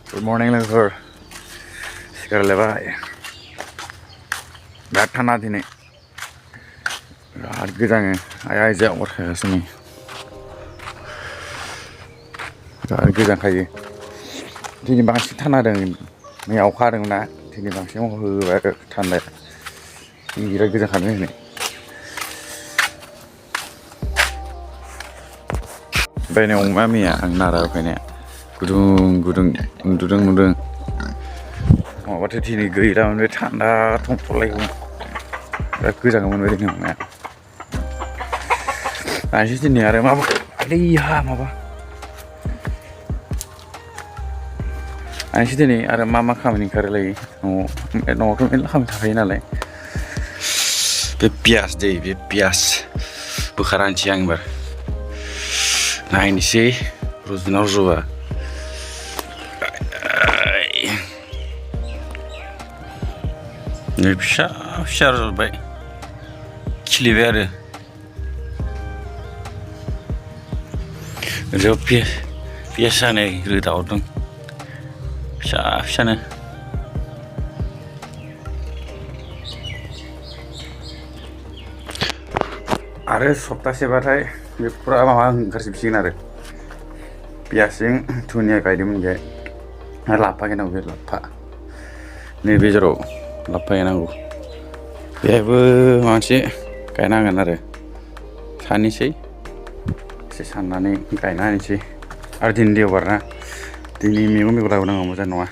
Good morning लोगोफोर सिखारलायबाय बिराद थान्दा दिनै बिराद गोजाङो आइजोआ अरखागासिनो बिराद गोजांखायो दिनै बांसिन थान्दा जादों मैया अखा हादोंमोन ना दिनै बांसिन अखा होबाय आरो थान्दाया बिराद गोजांखादों दिनै बायनायाव अमा मैया आं नारा होफैनाया गुदुं गुदुं उन्दुदों नङाबाथ' दिनै गैलामोन बे थान्दा थंखलायगौमोन बिराद गोजाङोमोन बे दिनै अमाया दासो दिनै आरो माबा आंसो दिनै आरो मा खामानि ओंखारोलायो न'आवथ' मेरला खामानि थाखायो नालाय बे पियास बोखारानोसै आं एबार नायनोसै रुजुना रुजुबा नै फिसा रज'बाय खिलिबाय आरो ओरैयाव पियास जानाय रोदा हरदों फिसानो आरो सप्तासेबाथाय बे फुरा माबा ओंखारजोबसिगोन आरो पियासजों धुनिया गायदोंमोन बे आरो लाफा गायनांगौ बे लाफा नैबे जेराव लाफा गायनांगौ बेहायबो माबा मोनसे गायनांगोन आरो साननोसै एसे साननानै गायना होनोसै आरो दिनै देवबार ना दिनै मैगं लाबोनांगौ मोजां नङा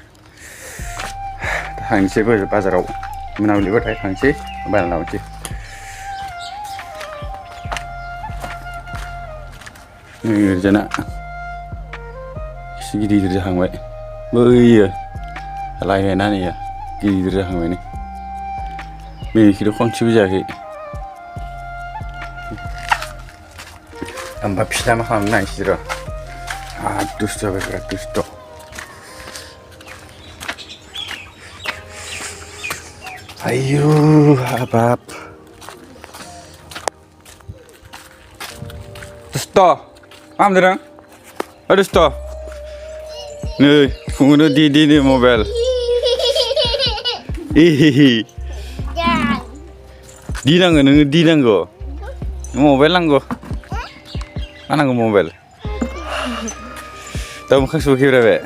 थांनोसै बाजाराव मोनाबिलिबाथाय थांसै बायना लाबोनोसै ओरैजाना एसे गिदिर जाहांबाय बैयो लाइ गायनानै गिदिर जाहांबाय नै बेखिथ' खनसेबो जायाखै होमबा फिथा मा खालामनो नायसै र' दुस्थ' जाबाय बिराद दुस्थ' आयु हाबाब दुस्थ' मा खालामदों नों दुस्थ' नै फुङावनो दिनो मबाइल दिनांगौ नोङो दिनांगौ मबाइल नांगौ मा नांगौ मबाइल दा मोखां सुवाखैब्रा बे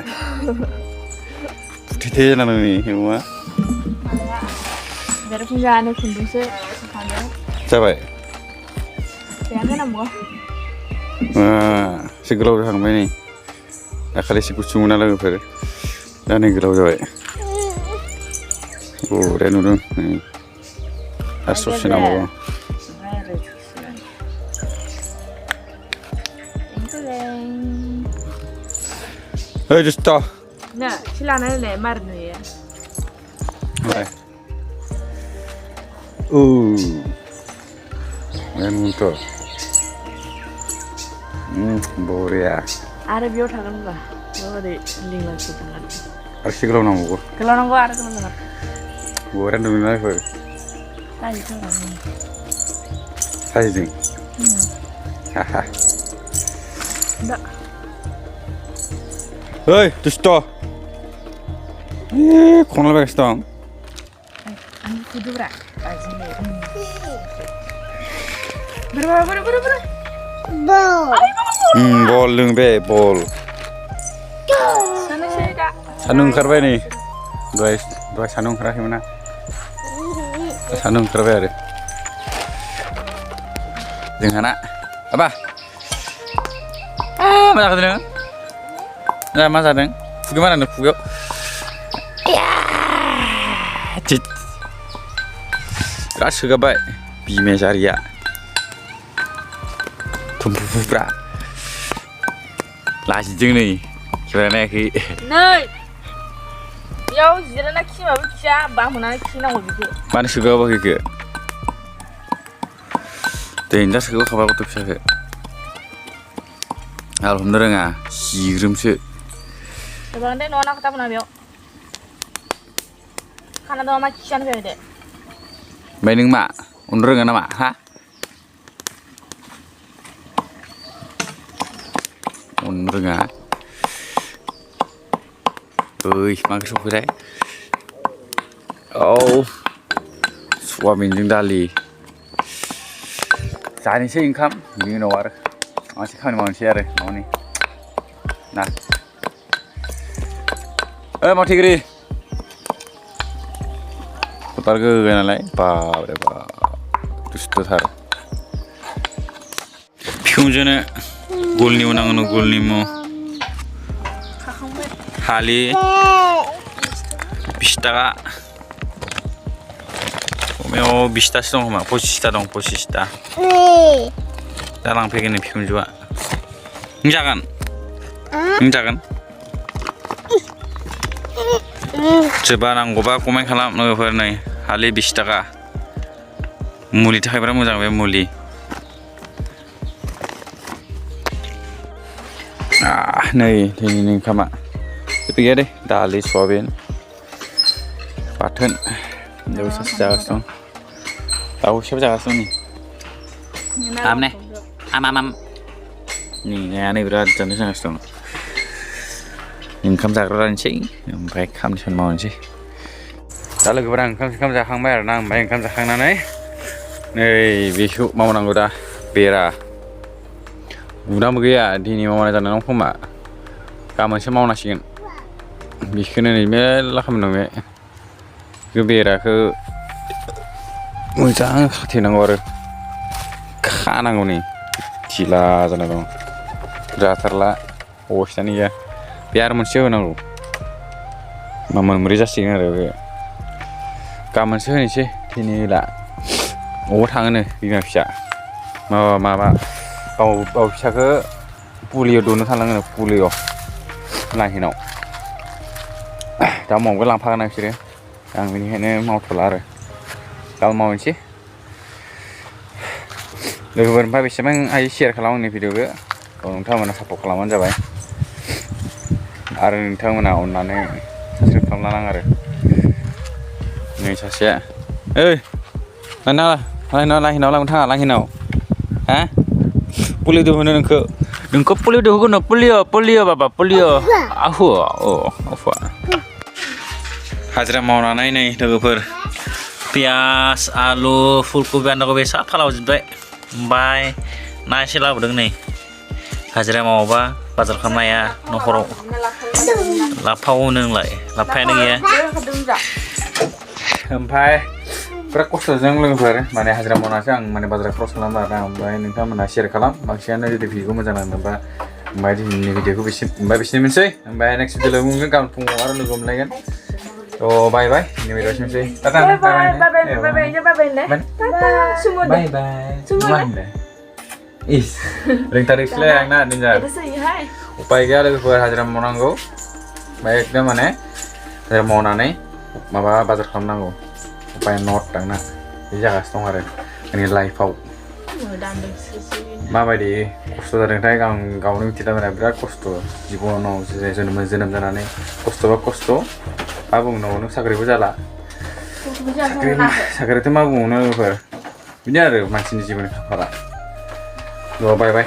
बुथेथे जाना दं नै अमा बेरफुंजानो खुन्दुंसो साखादों जाबाय जायाखै नांगौ एसे गोलाव जाहांबाय नै दाखालि एसे गुसुमोन ना लोगोफोर दा नै गोलाव जाबाय बरिया नुदों आरो ससे नांबावगौ ओइ दुस्थ' नो सिलाना होलाय मार नुयो नुथ' बरिया आरो बेयाव थागोन होनबा ओरै लिंलांसो थांगोन आरो एसे गोलाव नांबावगौ गोलाव नांगौ आरो गोलाव जागोन बरिया नुदों ना बेफोर साइजों हाहा ओइ दुस्थ' खनलाबायगासिनो दं kuduरा bol dong be bol sanung oंखारबाय नै dua sanung ओंखाराखैमोन ना sanung ओंखारबाय आरो जोंहाना apa मा जाखो नों मा जादों खुगायाव मा जादों खुगायाव बिराद सोगाबाय बिमाया जारिया थुमफ्रुफ्रा लाजिदों नै खेबनायाखै नै बेयाव जिरायना खिमाबो खिया बामोनानै खिनांगौ बेखौ मानो सोगाबाखै बेखौ दा सोगाखाबा गथ' फिसाखौ आरो हमनो रोङा जिग्रोमसो Coba nanti nona ketemu nabi yo. Karena tuh mama kisian kayak deh. Mbak Ning mak, undur nggak nama, ha? Undur nggak? मा ओंख्रि संखोथाय औ सवाबिनजों दालि जानोसै ओंखाम बिनि उनाव आरो मानसि खामानि मावनोसै आरो न'नि ना मावथिगिरि फोथार गोगो नालाय बाब्रे बाब दुस्थ'थार फिखुनजोनो गलनिमु नांगौ गलनिमु हालि 20 थाखा अमायाव 20 थासो दं खोमा 25 था दं 25 था दा लांफैगोन फिखुनजोआ नों जागोन सोरबा नांगौबा कमेन्ट खालाम लोगोफोर नै हालि 20 थाखा मुलि थाखाय बिराद मोजां बे मुलि नै दिनैनि ओंखामा जेबो गैया दे दालि सवाबिन बाथोन दाउ सासे जागासिनो दं दाउ एसेबो जागासिनो दं नै आम नै बिराद जानो जागासिनो दं ओंखाम जाग्रा जानोसै ओमफ्राय खामानि मावनोसै दा लोगोफोरा ओंखाम जाखांबाय आरोना ओमफ्राय ओंखाम जाखांनानै नै बेखौ मावनांगौ दा बेरा उदांबो गैया दिनै मावनाय जानाय नङा खोमा गाबोनसो मावनांसिगोन बेखौनो नै मेरला खामानि दं बे बेराखौ मोजां खाथेनांगौ आरो खानांगौ नै धिला जाना दं जाथारला अबस्थायानो गैया बे आरो मोनसे होनांगौ मोनब्रै जासिगोन आरो बे गाबोनसो होनोसै दिनै होला अबाव थाङोनो बिमा फिसा माबा गाव फिसाखौ पुलिय' दौनो थांनांगोन पुलिय' लाहिनाव दा मावगो लांफागोन बिसोरो आं बेनिखायनो मावथ'ला आरो गाबोन मावनोसै लोगोफोर ओमफ्राय बेसेबां हायो शेयार खालाम आंनि भिडिअखौ नोंथांमोना सापर्ट खालामबानो जाबाय आरो नोंथांमोना अननानै साबस्क्राइब खालामना लां आरो नै सासेया ओइ लाहिनाव लांनो थाङा लाहिनाव हा पुलिय' दौहोनो नोंखौ पुलिय' दौहोगोन पुलिय' बाबा पुलिय' आहु अफा हाजिरा मावनानै नै लोगोफोर पियास आलु फुलकबि बान्दाकबि साफा लाबोजोबबाय ओमफ्राय ना एसे लाबोदों नै हाजिरा मावाबा बाजार खालामनो हाया न'खराव लाफावो नोंलाय लाफायानो गैया ओमफ्राय बिराद खस्थ'जों लोगोफोर माने हाजिरा मावनासो आं माने बाजाराव क्रस खालामो आरोना ओमफ्राय नोंथांमोनहा शेयार खालाम बांसिनानो जुदि भिडिअखौ मोजां नांदोंबा ओमफ्राय दिनैनि भिडिअखौ बेसिनोसै ओमफ्राय नेक्स्ट भिडिअ लोगो मोनगोन गाबोन फुङाव आरो लोगो मोनलायगोन थ' बाय दिनै भिडिअसिमसै बाय इस रोंथारैसैलाय आंना डेन्जार उपाय गैया लोगोफोर हाजिरा मावनांगौ ओमफ्राय एकदम माने हाजिरा मावनानै माबा बाजार खालामनांगौ उपाय नट आंना बे जागासिनो दं आरो आंनि लाइफआव माबायदि खस्थ' जादोंथाय आं गावनो मिथिला माने बिराद खस्थ' जिबनाव जोनोम जानानै खस्थ'बा खस्थ' मा बुंनांगौ साख्रिबो जाला साख्रिथ' मा बुंबावनो लोगोफोर बिदिनो आरो मानसिनि जिबननि खाफाला बाय